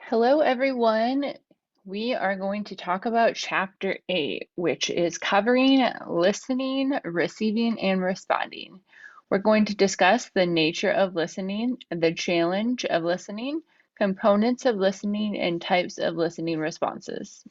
Hello, everyone. We are going to talk about Chapter 8, which is covering listening, receiving, and responding. We're going to discuss the nature of listening, the challenge of listening, components of listening, and types of listening responses.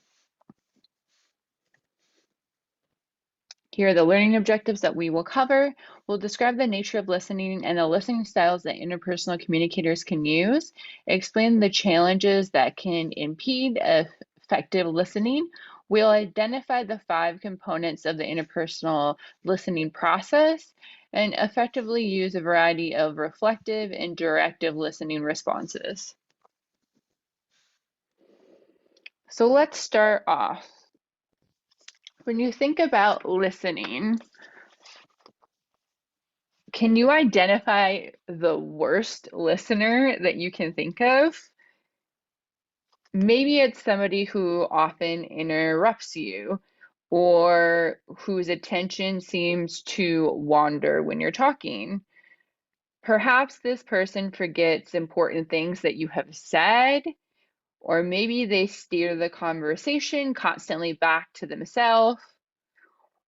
Here are the learning objectives that we will cover. We'll describe the nature of listening and the listening styles that interpersonal communicators can use, explain the challenges that can impede effective listening. We'll identify the 5 components of the interpersonal listening process and effectively use a variety of reflective and directive listening responses. So let's start off. When you think about listening, can you identify the worst listener that you can think of? Maybe it's somebody who often interrupts you or whose attention seems to wander when you're talking. Perhaps this person forgets important things that you have said, or maybe they steer the conversation constantly back to themselves.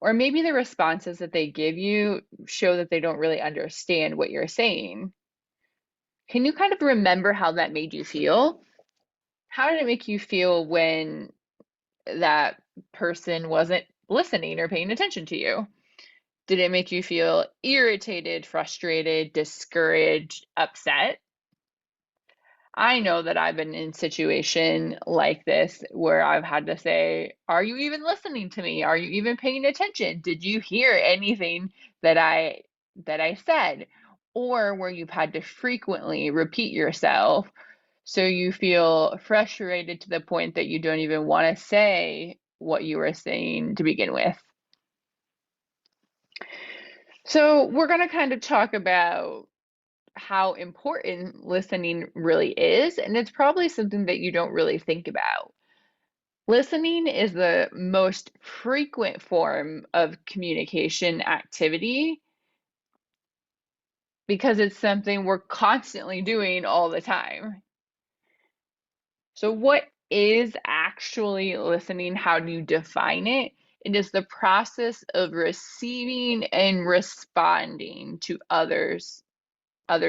Or maybe the responses that they give you show that they don't really understand what you're saying. Can you kind of remember how that made you feel? How did it make you feel when that person wasn't listening or paying attention to you? Did it make you feel irritated, frustrated, discouraged, upset? I know that I've been in a situation like this where I've had to say, "Are you even listening to me? Are you even paying attention? Did you hear anything that I said?" Or where you've had to frequently repeat yourself so you feel frustrated to the point that you don't even want to say what you were saying to begin with. So we're going to kind of talk about how important listening really is, and it's probably something that you don't really think about. Listening is the most frequent form of communication activity because it's something we're constantly doing all the time. So, what is actually listening? How do you define it? It is the process of receiving and responding to other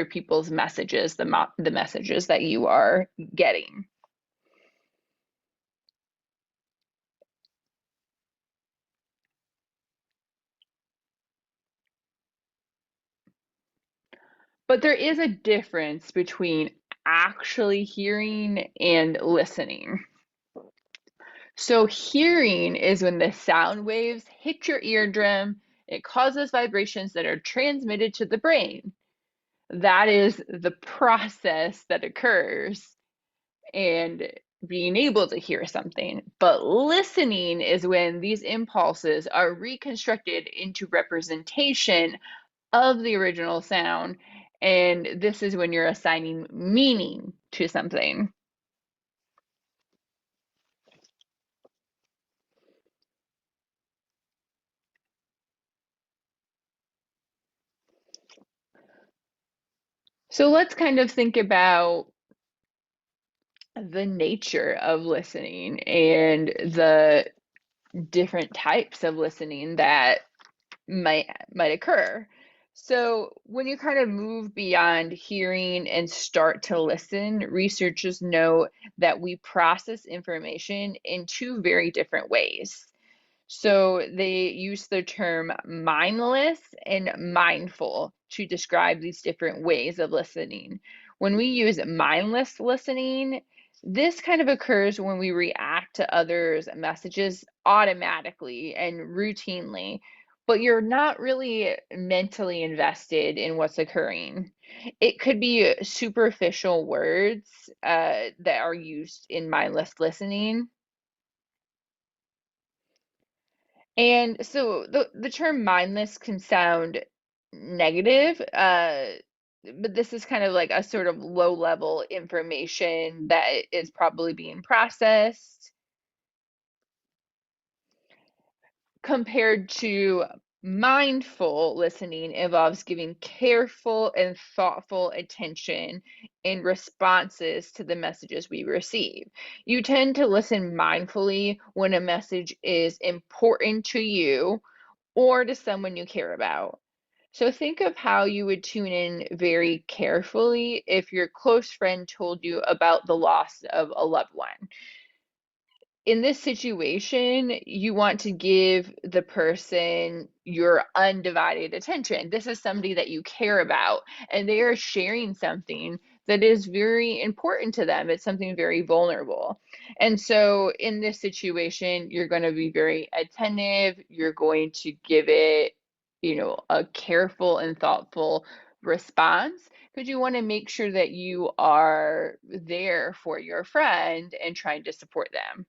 people's messages, the messages that you are getting. But there is a difference between actually hearing and listening. So, hearing is when the sound waves hit your eardrum, it causes vibrations that are transmitted to the brain. That is the process that occurs and being able to hear something. But listening is when these impulses are reconstructed into representation of the original sound. And this is when you're assigning meaning to something. So let's kind of think about the nature of listening and the different types of listening that might occur. So when you kind of move beyond hearing and start to listen, researchers know that we process information in 2 very different ways. So they use the term mindless and mindful to describe these different ways of listening. When we use mindless listening, this kind of occurs when we react to others' messages automatically and routinely, but you're not really mentally invested in what's occurring. It could be superficial words that are used in mindless listening. And so the term mindless can sound negative, but this is kind of like a sort of low level information that is probably being processed compared to Mindful listening involves giving careful and thoughtful attention in responses to the messages we receive. You tend to listen mindfully when a message is important to you or to someone you care about. So think of how you would tune in very carefully if your close friend told you about the loss of a loved one. In this situation, you want to give the person your undivided attention. This is somebody that you care about, and they are sharing something that is very important to them. It's something very vulnerable. And so, in this situation, you're going to be very attentive. You're going to give it, a careful and thoughtful response because you want to make sure that you are there for your friend and trying to support them.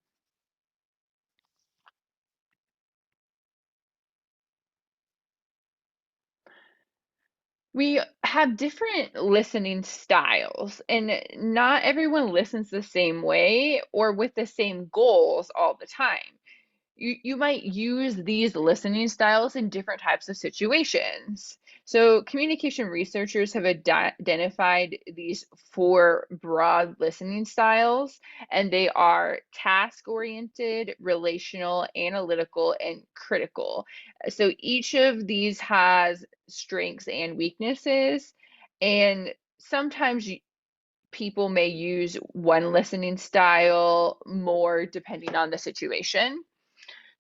We have different listening styles, and not everyone listens the same way or with the same goals all the time. You might use these listening styles in different types of situations. So, communication researchers have identified these four broad listening styles, and they are task oriented, relational, analytical, and critical. So, each of these has strengths and weaknesses, and sometimes people may use one listening style more depending on the situation.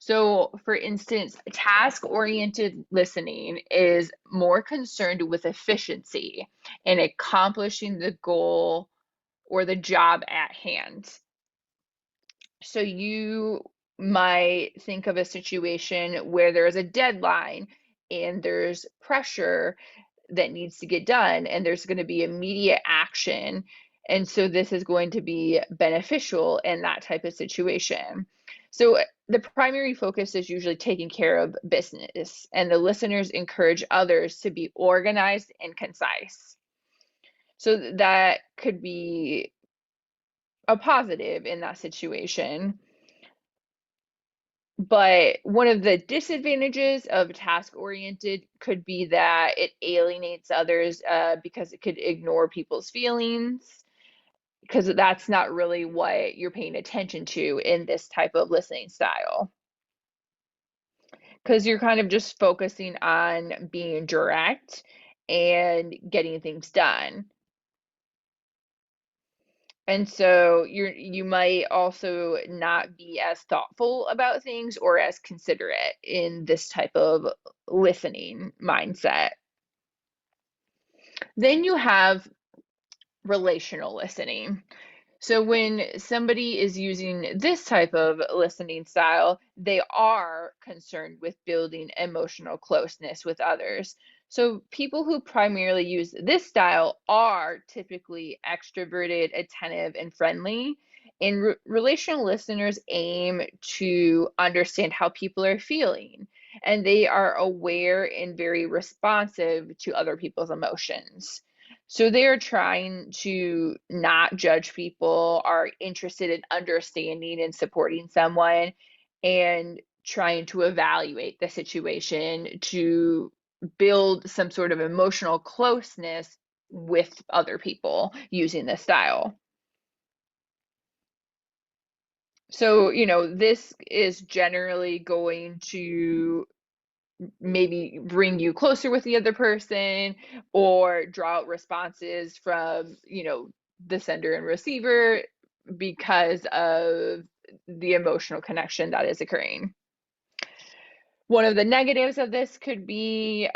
So, for instance, task oriented listening is more concerned with efficiency and accomplishing the goal or the job at hand. So, you might think of a situation where there is a deadline and there's pressure that needs to get done, and there's going to be immediate action. And so this is going to be beneficial in that type of situation. So the primary focus is usually taking care of business, and the listeners encourage others to be organized and concise. So that could be a positive in that situation. But one of the disadvantages of task oriented could be that it alienates others because it could ignore people's feelings, because that's not really what you're paying attention to in this type of listening style. Because you're kind of just focusing on being direct and getting things done. And so you might also not be as thoughtful about things or as considerate in this type of listening mindset. Then you have relational listening. So when somebody is using this type of listening style, they are concerned with building emotional closeness with others. So people who primarily use this style are typically extroverted, attentive, and friendly. And relational listeners aim to understand how people are feeling, and they are aware and very responsive to other people's emotions. So they're trying to not judge people, are interested in understanding and supporting someone, and trying to evaluate the situation to build some sort of emotional closeness with other people using this style. So, this is generally going to maybe bring you closer with the other person or draw out responses from, the sender and receiver because of the emotional connection that is occurring. One of the negatives of this could be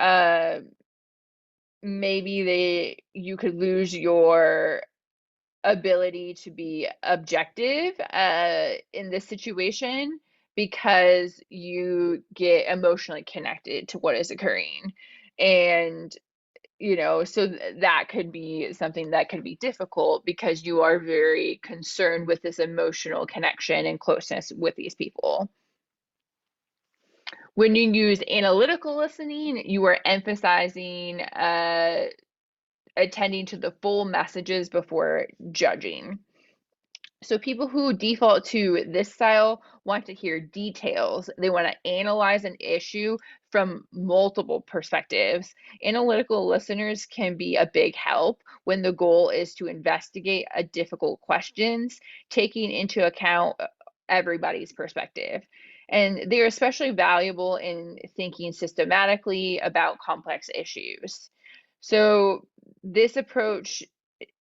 maybe you could lose your ability to be objective in this situation because you get emotionally connected to what is occurring. And, so that could be something that could be difficult because you are very concerned with this emotional connection and closeness with these people. When you use analytical listening, you are emphasizing attending to the full messages before judging. So people who default to this style want to hear details. They want to analyze an issue from multiple perspectives. Analytical listeners can be a big help when the goal is to investigate a difficult questions, taking into account everybody's perspective. And they're especially valuable in thinking systematically about complex issues. So this approach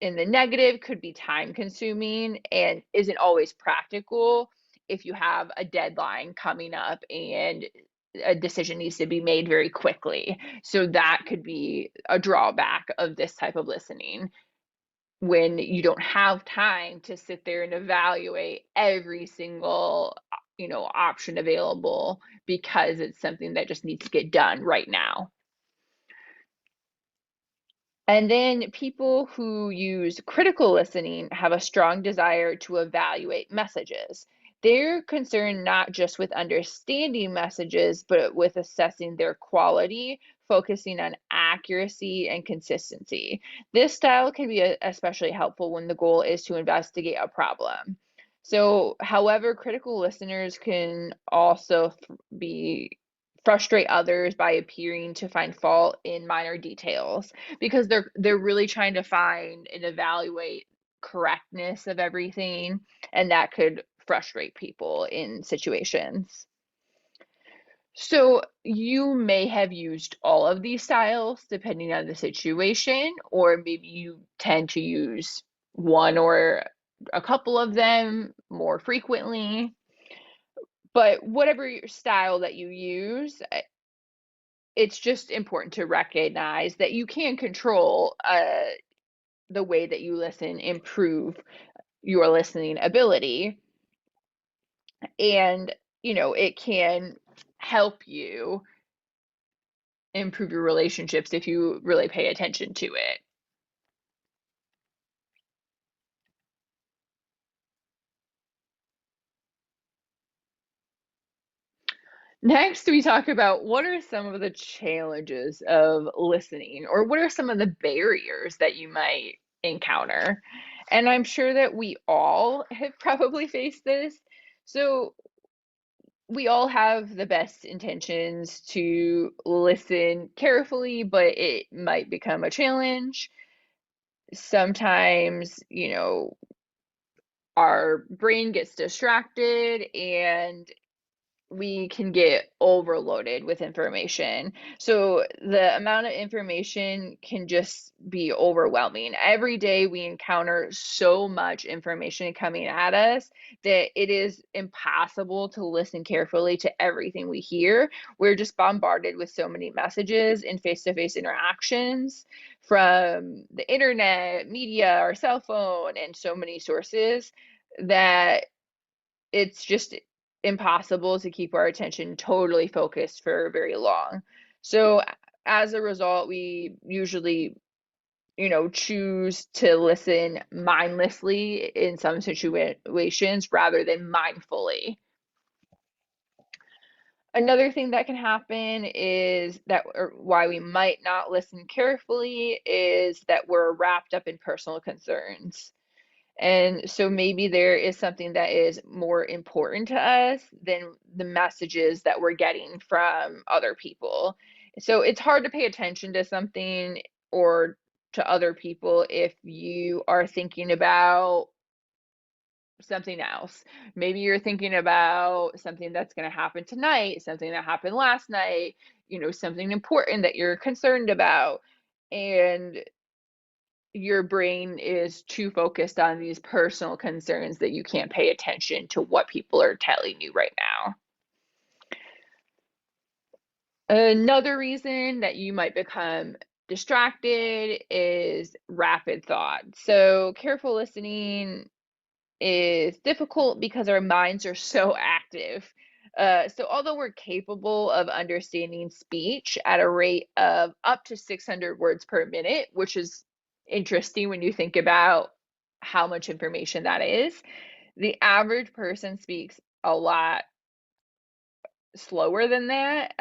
in the negative could be time consuming and isn't always practical if you have a deadline coming up and a decision needs to be made very quickly. So that could be a drawback of this type of listening when you don't have time to sit there and evaluate every single option available because it's something that just needs to get done right now. And then people who use critical listening have a strong desire to evaluate messages. They're concerned not just with understanding messages, but with assessing their quality, focusing on accuracy and consistency. This style can be especially helpful when the goal is to investigate a problem. So, however, critical listeners can also be frustrate others by appearing to find fault in minor details because they're really trying to find and evaluate correctness of everything, and that could frustrate people in situations. So you may have used all of these styles depending on the situation, or maybe you tend to use one or a couple of them more frequently. But whatever your style that you use, it's just important to recognize that you can control the way that you listen, improve your listening ability, and it can help you improve your relationships if you really pay attention to it. Next, we talk about what are some of the challenges of listening, or what are some of the barriers that you might encounter. And I'm sure that we all have probably faced this. So, we all have the best intentions to listen carefully, but it might become a challenge. Sometimes, our brain gets distracted and we can get overloaded with information. So the amount of information can just be overwhelming. Every day we encounter so much information coming at us that it is impossible to listen carefully to everything we hear. We're just bombarded with so many messages and face-to-face interactions from the internet, media, our cell phone, and so many sources that it's just impossible to keep our attention totally focused for very long. So as a result, we usually, choose to listen mindlessly in some situations rather than mindfully. Another thing that can happen is that, or why we might not listen carefully, is that we're wrapped up in personal concerns. And so maybe there is something that is more important to us than the messages that we're getting from other people. So it's hard to pay attention to something or to other people if you are thinking about something else. Maybe you're thinking about something that's going to happen tonight, something that happened last night, something important that you're concerned about. And your brain is too focused on these personal concerns that you can't pay attention to what people are telling you right now. Another reason that you might become distracted is rapid thought. So, careful listening is difficult because our minds are so active. So, although we're capable of understanding speech at a rate of up to 600 words per minute, which is interesting when you think about how much information that is, the average person speaks a lot slower than that.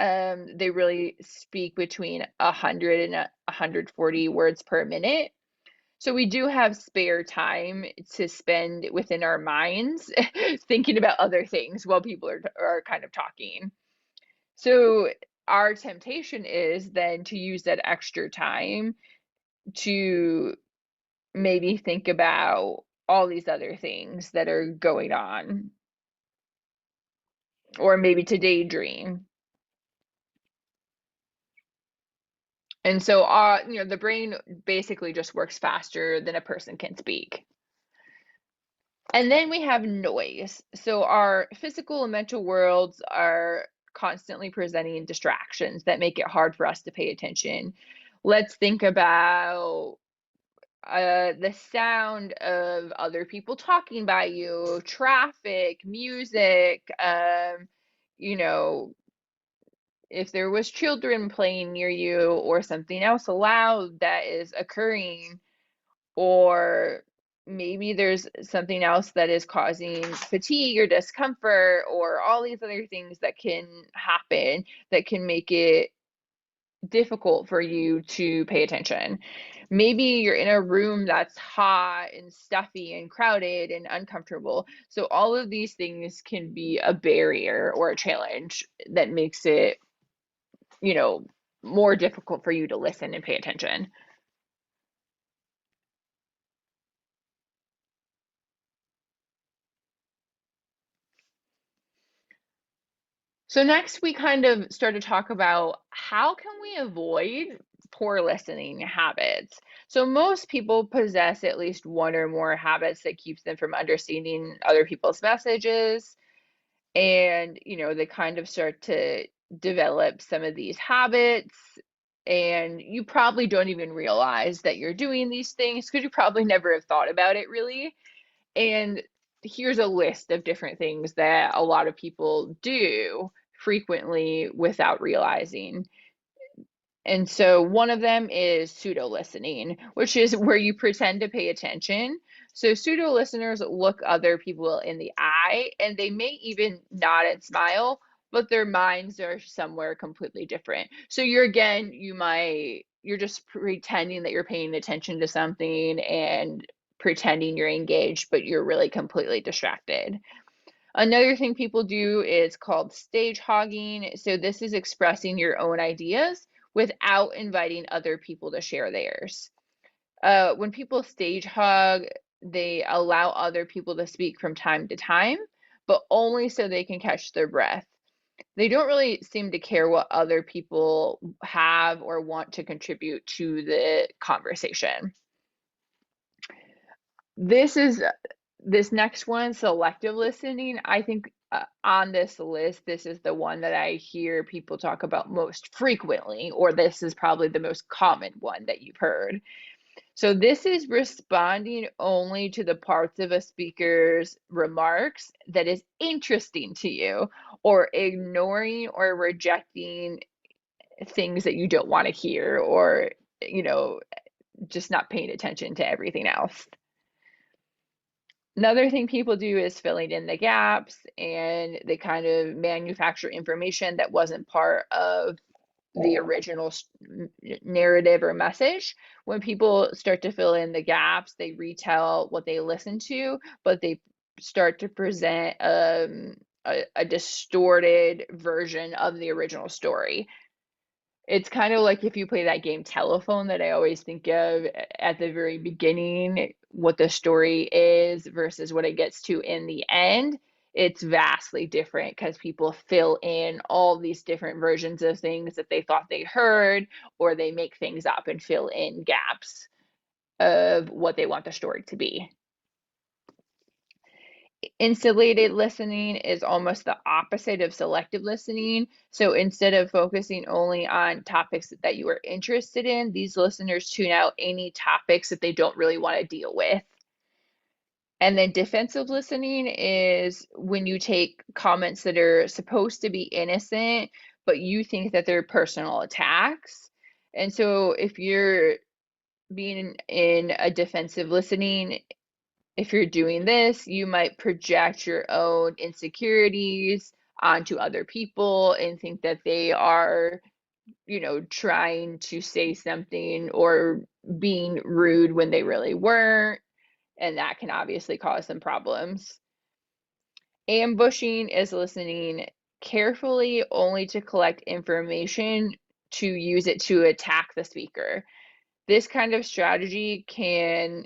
They really speak between 100 and 140 words per minute. So we do have spare time to spend within our minds thinking about other things while people are kind of talking. So our temptation is then to use that extra time to maybe think about all these other things that are going on, or maybe to daydream. And so the brain basically just works faster than a person can speak. And then we have noise. So our physical and mental worlds are constantly presenting distractions that make it hard for us to pay attention. Let's think about the sound of other people talking by you, traffic, music, you know, if there was children playing near you or something else loud that is occurring, or maybe there's something else that is causing fatigue or discomfort, or all these other things that can happen that can make it difficult for you to pay attention. Maybe you're in a room that's hot and stuffy and crowded and uncomfortable. So all of these things can be a barrier or a challenge that makes it, you know, more difficult for you to listen and pay attention. So next we kind of start to talk about how can we avoid poor listening habits. So most people possess at least one or more habits that keeps them from understanding other people's messages. And, they kind of start to develop some of these habits. And you probably don't even realize that you're doing these things because you probably never have thought about it really. And here's a list of different things that a lot of people do frequently without realizing. And so one of them is pseudo listening, which is where you pretend to pay attention. So pseudo listeners look other people in the eye and they may even nod and smile, but their minds are somewhere completely different. So you're just pretending that you're paying attention to something and pretending you're engaged, but you're really completely distracted. Another thing people do is called stage hogging. So this is expressing your own ideas without inviting other people to share theirs. When people stage hog, they allow other people to speak from time to time, but only so they can catch their breath. They don't really seem to care what other people have or want to contribute to the conversation. This is this next one, selective listening. I think on this list, this is the one that I hear people talk about most frequently, or this is probably the most common one that you've heard. So, this is responding only to the parts of a speaker's remarks that is interesting to you, or ignoring or rejecting things that you don't want to hear, or, you know, just not paying attention to everything else. Another thing people do is filling in the gaps, and they kind of manufacture information that wasn't part of the original narrative or message. When people start to fill in the gaps, they retell what they listened to, but they start to present a distorted version of the original story. It's kind of like if you play that game Telephone that I always think of at the very beginning, what the story is versus what it gets to in the end. It's vastly different because people fill in all these different versions of things that they thought they heard, or they make things up and fill in gaps of what they want the story to be. Insulated listening is almost the opposite of selective listening. So instead of focusing only on topics that you are interested in, these listeners tune out any topics that they don't really want to deal with. And then defensive listening is when you take comments that are supposed to be innocent, but you think that they're personal attacks. And so if you're being in a defensive listening, if you're doing this, you might project your own insecurities onto other people and think that they are trying to say something or being rude when they really weren't, and that can obviously cause some problems. Ambushing is listening carefully only to collect information to use it to attack the speaker. This kind of strategy can,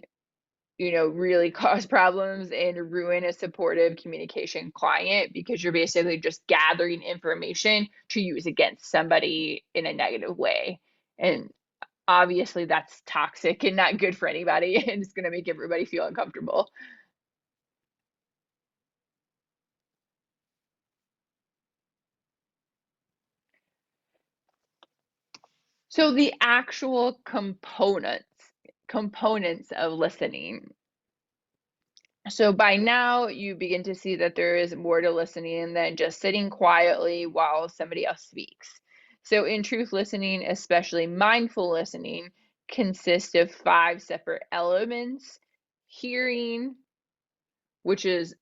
really cause problems and ruin a supportive communication client because you're basically just gathering information to use against somebody in a negative way. And obviously that's toxic and not good for anybody and it's going to make everybody feel uncomfortable. So the actual components of listening. So by now you begin to see that there is more to listening than just sitting quietly while somebody else speaks. So in truth, listening, especially mindful listening, consists of 5 separate elements: hearing, which is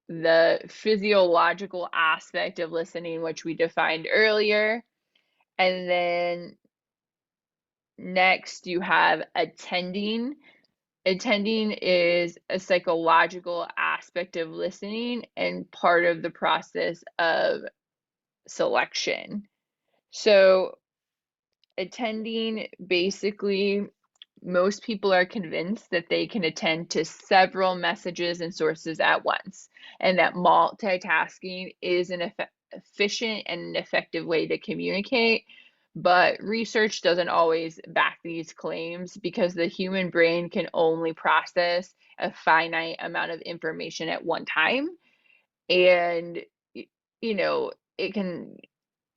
the physiological aspect of listening, which we defined earlier. And then next you have attending. Attending is a psychological aspect of listening and part of the process of selection. So, attending basically, most people are convinced that they can attend to several messages and sources at once, and that multitasking is an efficient and an effective way to communicate. But research doesn't always back these claims because the human brain can only process a finite amount of information at one time. And, it can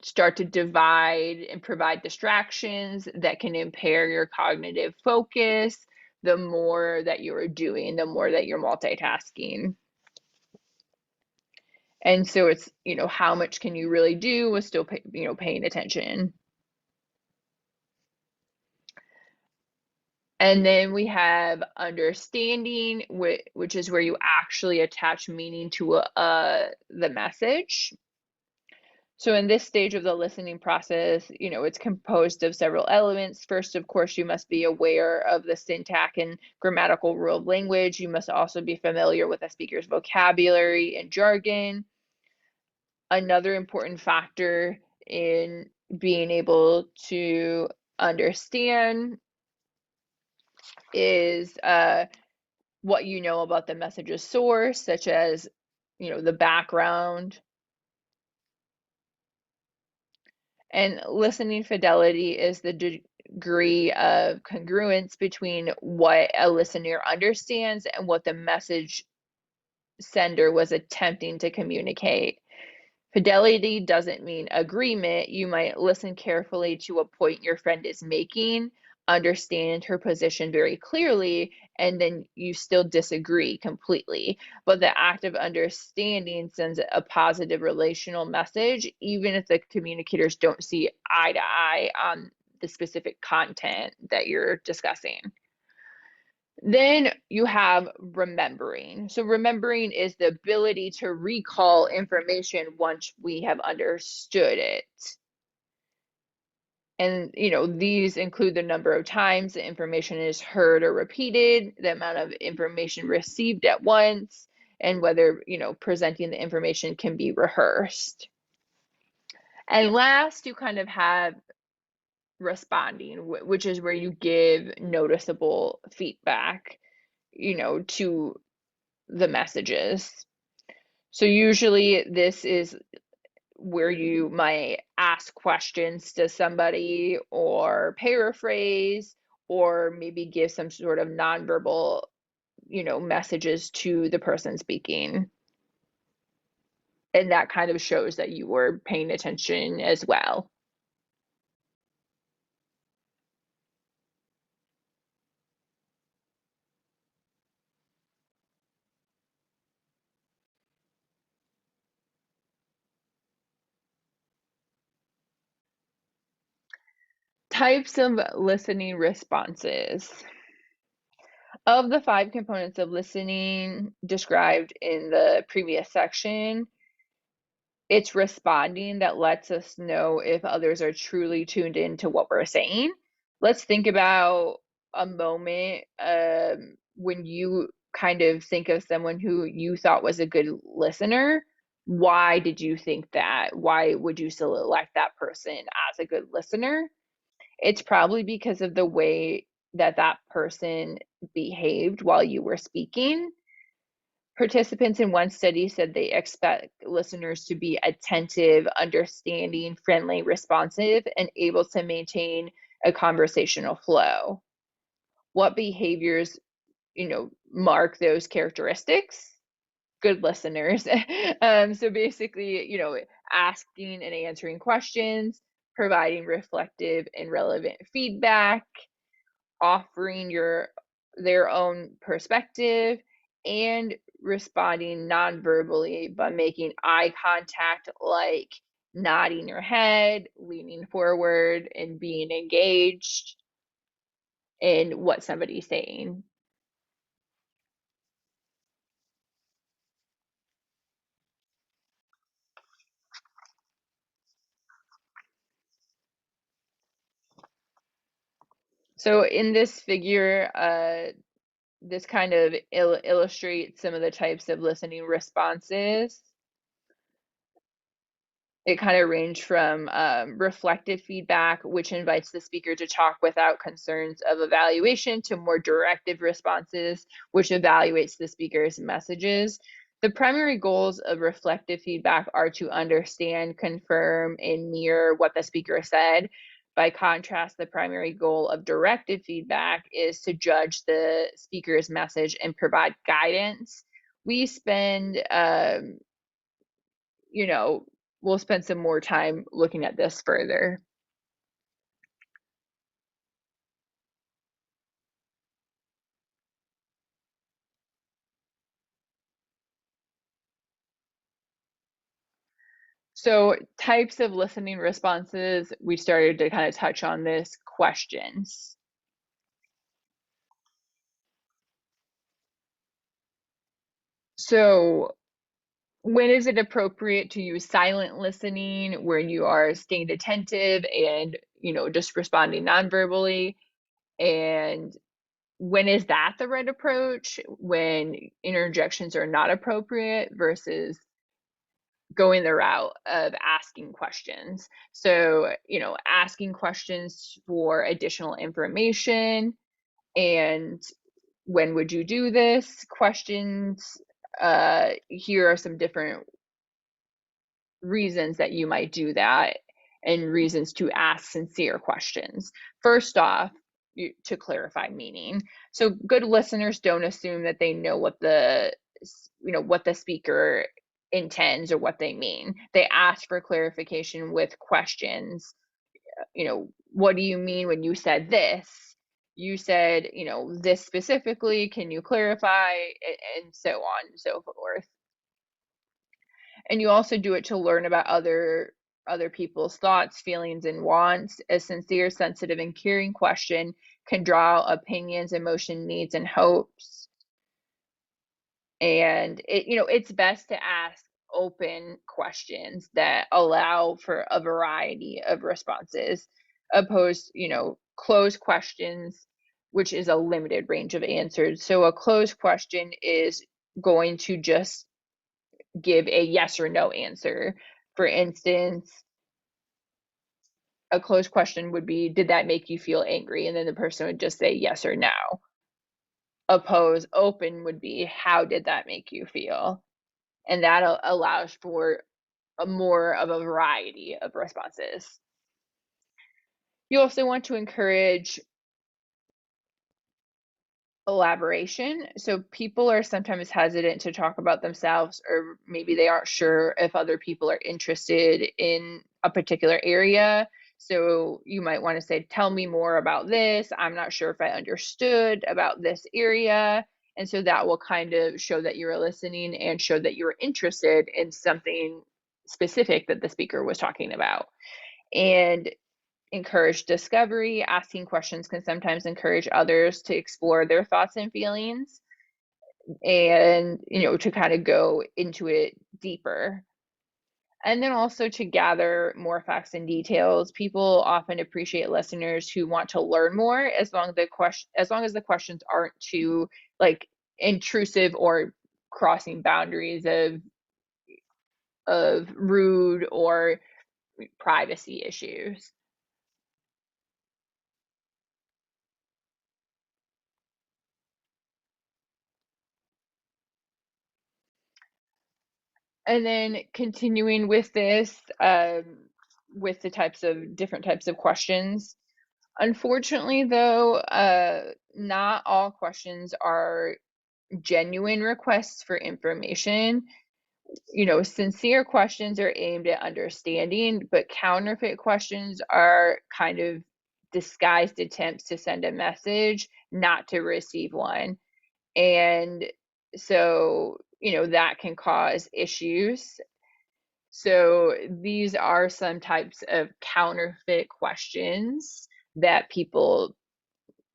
start to divide and provide distractions that can impair your cognitive focus the more that you're doing, the more that you're multitasking. And so it's, how much can you really do with still, paying attention. And then we have understanding, which is where you actually attach meaning to the message. So in this stage of the listening process, it's composed of several elements. First, of course, you must be aware of the syntax and grammatical rule of language. You must also be familiar with a speaker's vocabulary and jargon. Another important factor in being able to understand is what you know about the message's source, such as, the background. And listening fidelity is the degree of congruence between what a listener understands and what the message sender was attempting to communicate. Fidelity doesn't mean agreement. You might listen carefully to a point your friend is making, understand her position very clearly, and then you still disagree completely. But the act of understanding sends a positive relational message, even if the communicators don't see eye to eye on the specific content that you're discussing. Then you have remembering. So remembering is the ability to recall information once we have understood it. And, these include the number of times the information is heard or repeated, the amount of information received at once, and whether, presenting the information can be rehearsed. And last, you kind of have responding, which is where you give noticeable feedback, to the messages. So usually this is where you might ask questions to somebody or paraphrase or maybe give some sort of nonverbal, messages to the person speaking. And that kind of shows that you were paying attention as well. Types of listening responses. Of the 5 components of listening described in the previous section, It's responding that lets us know if others are truly tuned into what we're saying. Let's think about a moment when you kind of think of someone who you thought was a good listener. Why did you think that? Why would you select that person as a good listener? It's probably because of the way that that person behaved while you were speaking. Participants in one study said they expect listeners to be attentive, understanding, friendly, responsive, and able to maintain a conversational flow. What behaviors, mark those characteristics? Good listeners. So basically, asking and answering questions, providing reflective and relevant feedback, offering their own perspective, and responding non-verbally by making eye contact, like nodding your head, leaning forward, and being engaged in what somebody's saying. So in this figure, this kind of illustrates some of the types of listening responses. It kind of ranged from reflective feedback, which invites the speaker to talk without concerns of evaluation, to more directive responses, which evaluates the speaker's messages. The primary goals of reflective feedback are to understand, confirm, and mirror what the speaker said. By contrast, the primary goal of directive feedback is to judge the speaker's message and provide guidance. We spend you know, we'll spend some more time looking at this further. So, types of listening responses, we started to kind of touch on this. Questions. So, when is it appropriate to use silent listening, where you are staying attentive and, just responding non-verbally? And when is that the right approach? When interjections are not appropriate versus going the route of asking questions. So, asking questions for additional information, and when would you do this? Questions. Here are some different reasons that you might do that, and reasons to ask sincere questions. First off, to clarify meaning. So good listeners don't assume that they know what the speaker intends or what they mean. They ask for clarification with questions. What do you mean when you said this? You said, this specifically, can you clarify? And so on and so forth. And you also do it to learn about other people's thoughts, feelings, and wants. A sincere, sensitive, and caring question can draw opinions, emotion, needs, and hopes. And it's best to ask open questions that allow for a variety of responses, opposed, closed questions, which is a limited range of answers. So a closed question is going to just give a yes or no answer. For instance, a closed question would be, did that make you feel angry? And then the person would just say yes or no. Oppose open would be, how did that make you feel? And that allows for a more of a variety of responses. You also want to encourage elaboration. So people are sometimes hesitant to talk about themselves, or maybe they aren't sure if other people are interested in a particular area. So you might want to say, tell me more about this. I'm not sure if I understood about this area. And so that will kind of show that you're listening and show that you're interested in something specific that the speaker was talking about. And encourage discovery. Asking questions can sometimes encourage others to explore their thoughts and feelings, and to kind of go into it deeper. And then also to gather more facts and details. People often appreciate listeners who want to learn more as long as the questions aren't too like intrusive or crossing boundaries of rude or privacy issues. And then continuing with this, with the different types of questions. Unfortunately, though, not all questions are genuine requests for information. Sincere questions are aimed at understanding, but counterfeit questions are kind of disguised attempts to send a message, not to receive one. And so, that can cause issues. So these are some types of counterfeit questions that people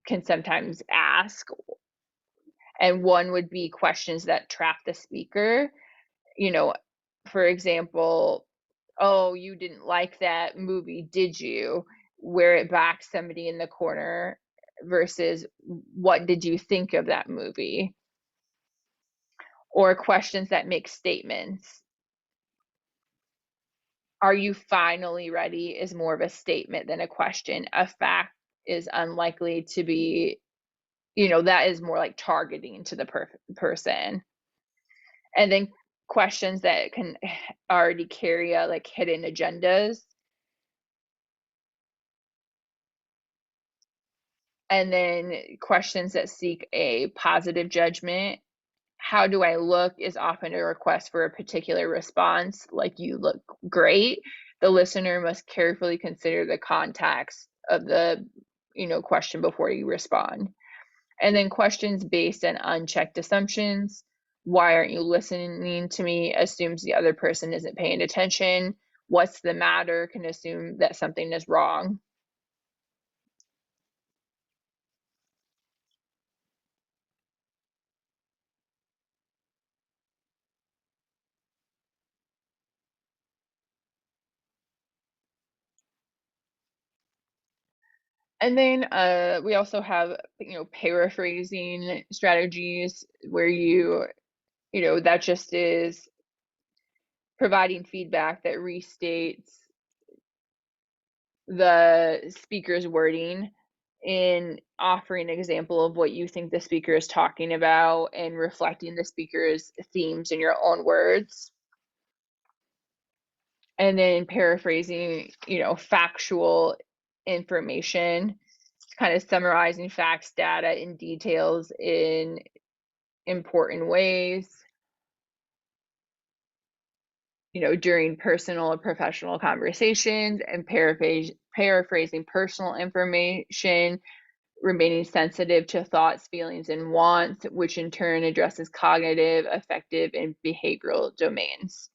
can sometimes ask. And one would be questions that trap the speaker. You know, for example, oh, you didn't like that movie, did you? Where it backs somebody in the corner versus what did you think of that movie? Or questions that make statements. Are you finally ready is more of a statement than a question. A fact is unlikely to be, that is more like targeting to the person. And then questions that can already carry like hidden agendas. And then questions that seek a positive judgment. How do I look is often a request for a particular response, like you look great. The listener must carefully consider the context of the question before you respond. And then questions based on unchecked assumptions. Why aren't you listening to me? Assumes the other person isn't paying attention. What's the matter? Can assume that something is wrong. And then we also have, paraphrasing strategies where that just is providing feedback that restates the speaker's wording in offering an example of what you think the speaker is talking about and reflecting the speaker's themes in your own words. And then paraphrasing, factual information, kind of summarizing facts, data, and details in important ways, during personal or professional conversations, and paraphrasing personal information, remaining sensitive to thoughts, feelings, and wants, which in turn addresses cognitive, affective, and behavioral domains.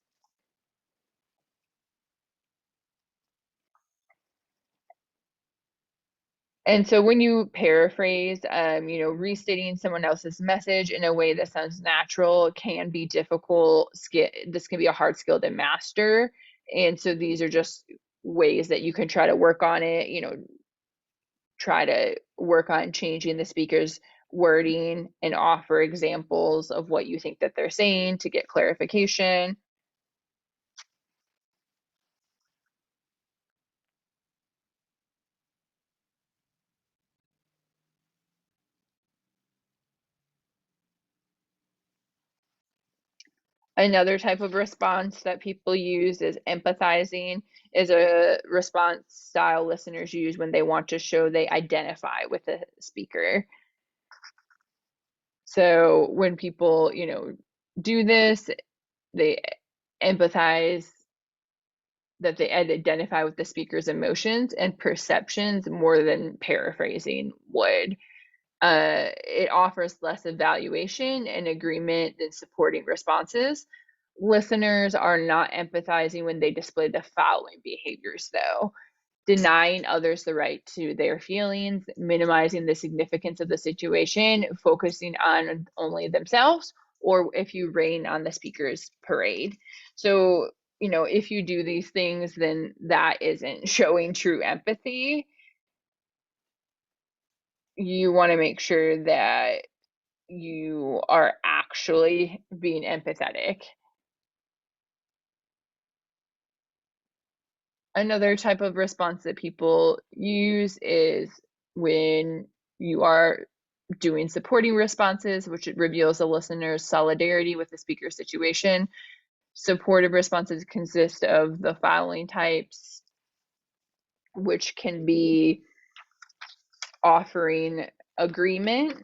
And so when you paraphrase, restating someone else's message in a way that sounds natural can be difficult. This can be a hard skill to master. And so these are just ways that you can try to work on it, try to work on changing the speaker's wording and offer examples of what you think that they're saying to get clarification. Another type of response that people use is empathizing, is a response style listeners use when they want to show they identify with the speaker. So when people, do this, they empathize, that they identify with the speaker's emotions and perceptions more than paraphrasing would. It offers less evaluation and agreement than supporting responses. Listeners are not empathizing when they display the following behaviors, though: denying others the right to their feelings, minimizing the significance of the situation, focusing on only themselves, or if you rain on the speaker's parade. So if you do these things, then that isn't showing true empathy. You want to make sure that you are actually being empathetic. Another type of response that people use is when you are doing supporting responses, which reveals the listener's solidarity with the speaker's situation. Supportive responses consist of the following types, which can be offering agreement,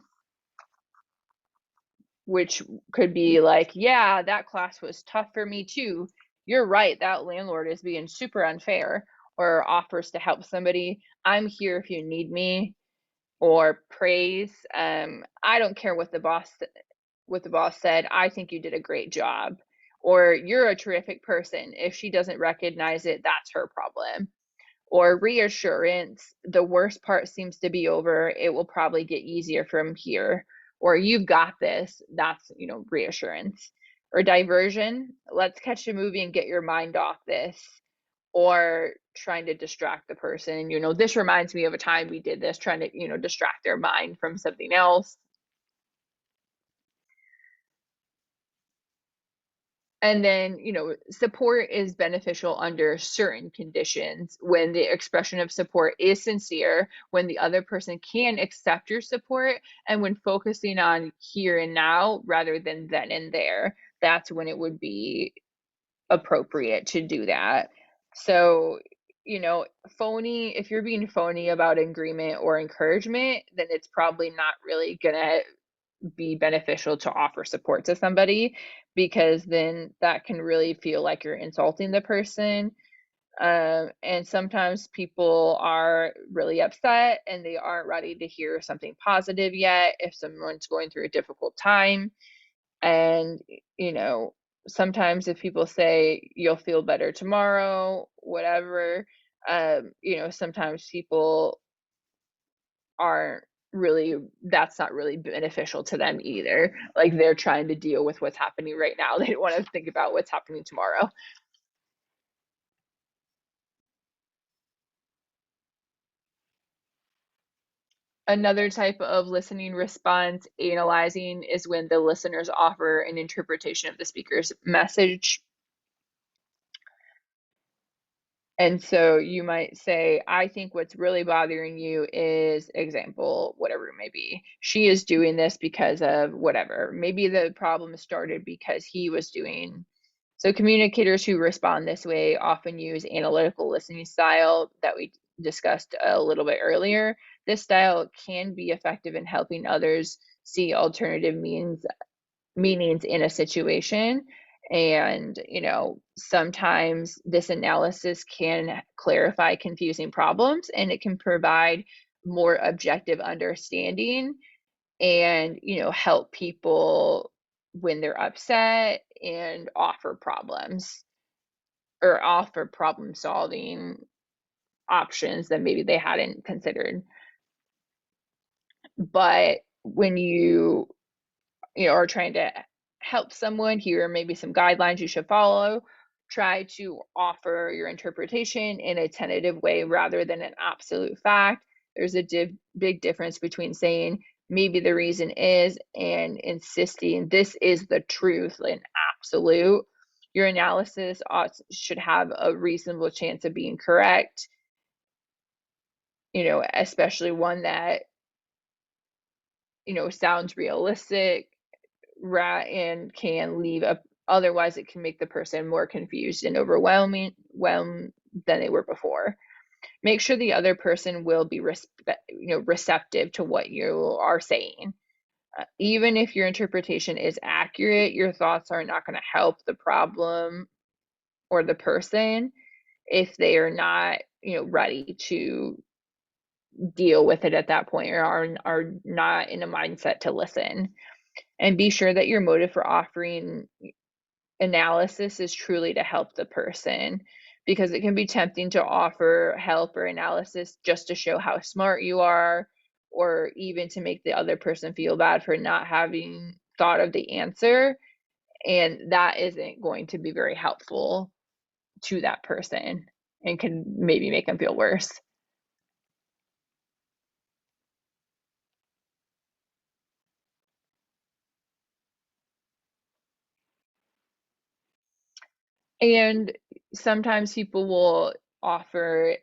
which could be like, yeah, that class was tough for me too. You're right, that landlord is being super unfair. Or offers to help somebody. I'm here if you need me. Or praise. I don't care what the boss said. I think you did a great job. Or you're a terrific person. If she doesn't recognize it, that's her problem. Or reassurance, the worst part seems to be over. It will probably get easier from here. Or you've got this. That's, reassurance. Or diversion, let's catch a movie and get your mind off this. Or trying to distract the person. This reminds me of a time we did this, trying to, distract their mind from something else. And then, support is beneficial under certain conditions when the expression of support is sincere, when the other person can accept your support, and when focusing on here and now rather than then and there. That's when it would be appropriate to do that. So, phony, if you're being phony about agreement or encouragement, then it's probably not really gonna be beneficial to offer support to somebody, because then that can really feel like you're insulting the person. And sometimes people are really upset and they aren't ready to hear something positive yet if someone's going through a difficult time. And, you know, sometimes if people say you'll feel better tomorrow, whatever, sometimes people aren't really, that's not really beneficial to them either. Like they're trying to deal with what's happening right now. They don't want to think about what's happening tomorrow. Another type of listening response, analyzing, is when the listeners offer an interpretation of the speaker's message. And so you might say, I think what's really bothering you is, example, whatever it may be. She is doing this because of whatever. Maybe the problem started because he was doing. So communicators who respond this way often use analytical listening style that we discussed a little bit earlier. This style can be effective in helping others see alternative meanings in a situation. And, sometimes this analysis can clarify confusing problems and it can provide more objective understanding and, help people when they're upset and offer problem solving options that maybe they hadn't considered. But when are trying to help someone, here are maybe some guidelines you should follow. Try to offer your interpretation in a tentative way rather than an absolute fact. There's a big difference between saying maybe the reason is and insisting this is the truth, an absolute. Your analysis should have a reasonable chance of being correct, especially one that, sounds realistic, and can leave a, otherwise it can make the person more confused and overwhelmed than they were before. Make sure the other person will be receptive to what you are saying. Even if your interpretation is accurate, your thoughts are not going to help the problem or the person if they are not, ready to deal with it at that point, or are not in a mindset to listen. And be sure that your motive for offering analysis is truly to help the person, because it can be tempting to offer help or analysis just to show how smart you are, or even to make the other person feel bad for not having thought of the answer. And that isn't going to be very helpful. to that person and can maybe make them feel worse. And sometimes people will offer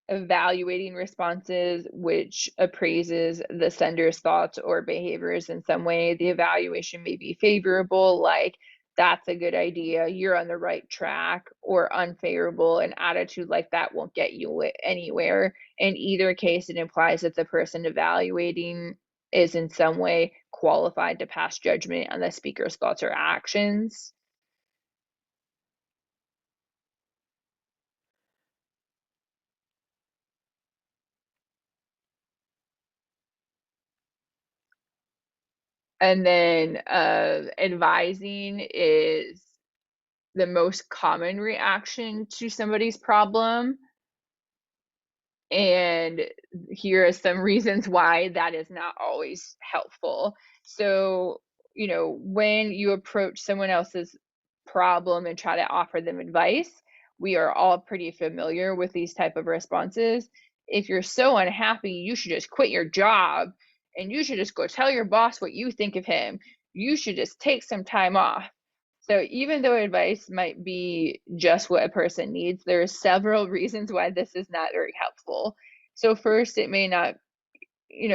evaluating responses, which appraises the sender's thoughts or behaviors in some way. The evaluation may be favorable, like, that's a good idea, you're on the right track, or unfavorable, an attitude like that won't get you anywhere. In either case, it implies that the person evaluating is in some way qualified to pass judgment on the speaker's thoughts or actions. And then advising is the most common reaction to somebody's problem. And here are some reasons why that is not always helpful. So, when you approach someone else's problem and try to offer them advice, we are all pretty familiar with these type of responses. If you're so unhappy, you should just quit your job and you should just go tell your boss what you think of him. You should just take some time off. So even though advice might be just what a person needs, there are several reasons why this is not very helpful. So first, it may not,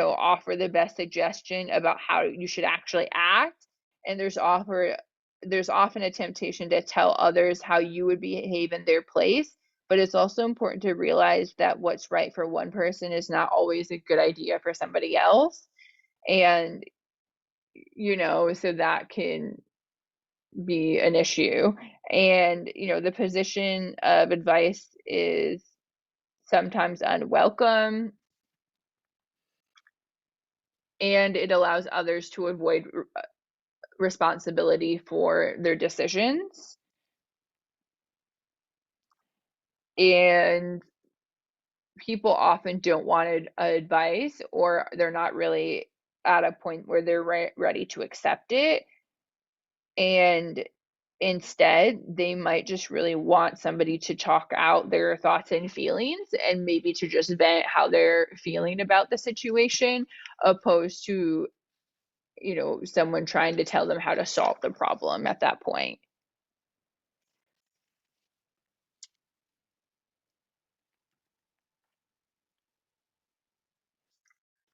offer the best suggestion about how you should actually act. And there's often a temptation to tell others how you would behave in their place. But it's also important to realize that what's right for one person is not always a good idea for somebody else. And, so that can be an issue. And, the position of advice is sometimes unwelcome, and it allows others to avoid responsibility for their decisions. And people often don't want advice, or they're not really at a point where they're ready to accept it. And instead, they might just really want somebody to talk out their thoughts and feelings, and maybe to just vent how they're feeling about the situation, opposed to, someone trying to tell them how to solve the problem at that point.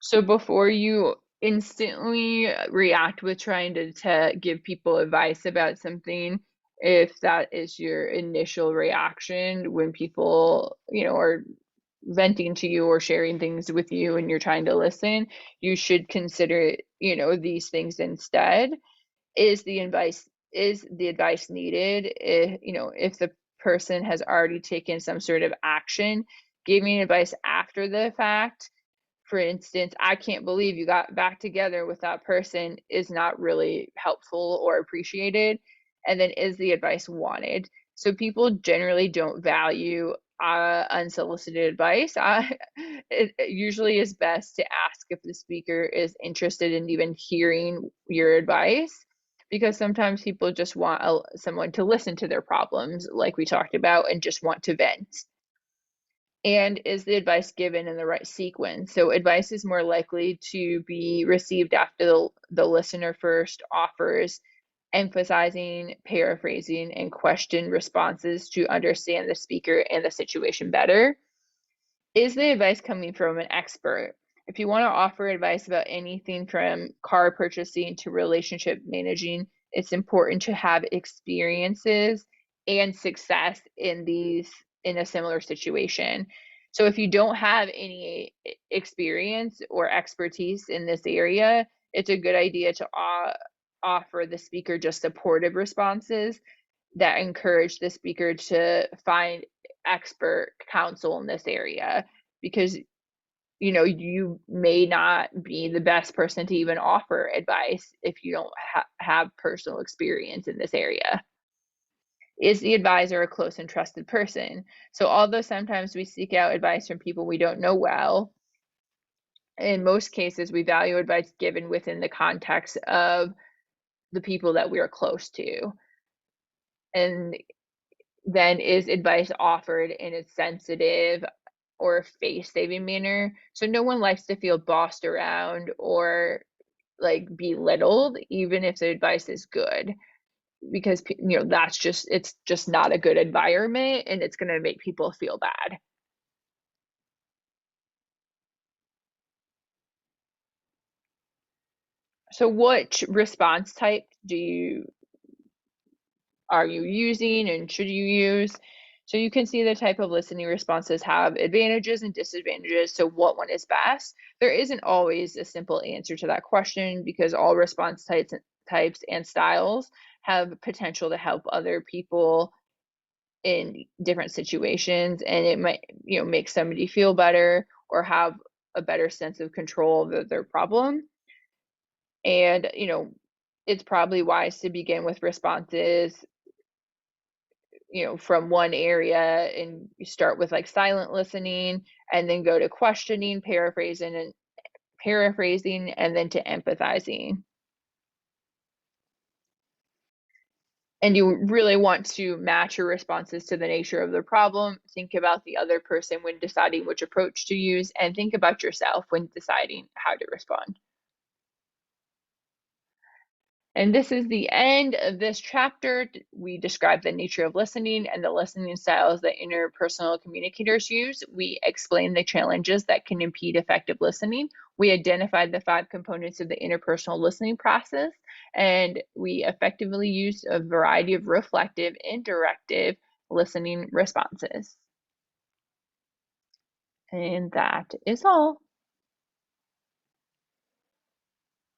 So before you instantly react with trying to give people advice about something, if that is your initial reaction when people, are venting to you or sharing things with you and you're trying to listen, you should consider, these things instead. Is the advice needed? If the person has already taken some sort of action, giving advice after the fact, for instance, I can't believe you got back together with that person, is not really helpful or appreciated. And then, is the advice wanted? So people generally don't value unsolicited advice. It usually is best to ask if the speaker is interested in even hearing your advice, because sometimes people just want someone to listen to their problems, like we talked about, and just want to vent. And is the advice given in the right sequence? So advice is more likely to be received after the listener first offers emphasizing, paraphrasing, and question responses to understand the speaker and the situation better. Is the advice coming from an expert? If you want to offer advice about anything from car purchasing to relationship managing, it's important to have experiences and success in a similar situation. So if you don't have any experience or expertise in this area, it's a good idea to offer the speaker just supportive responses that encourage the speaker to find expert counsel in this area, because you may not be the best person to even offer advice if you don't have personal experience in this area. Is the advisor a close and trusted person? So although sometimes we seek out advice from people we don't know well, in most cases we value advice given within the context of the people that we are close to. And then is advice offered in a sensitive or face-saving manner? So no one likes to feel bossed around or like belittled, even if the advice is good, because that's just it's just not a good environment and it's going to make people feel bad. So what response type are you using and should you use? So you can see the type of listening responses have advantages and disadvantages. So what one is best? There isn't always a simple answer to that question because all response types and styles have potential to help other people in different situations, and it might, make somebody feel better or have a better sense of control of their problem. And, it's probably wise to begin with responses, from one area, and you start with like silent listening and then go to questioning, paraphrasing, and then to empathizing. And you really want to match your responses to the nature of the problem. Think about the other person when deciding which approach to use, and think about yourself when deciding how to respond. And this is the end of this chapter. We described the nature of listening and the listening styles that interpersonal communicators use. We explained the challenges that can impede effective listening. We identified the 5 components of the interpersonal listening process, and we effectively used a variety of reflective and directive listening responses. And that is all.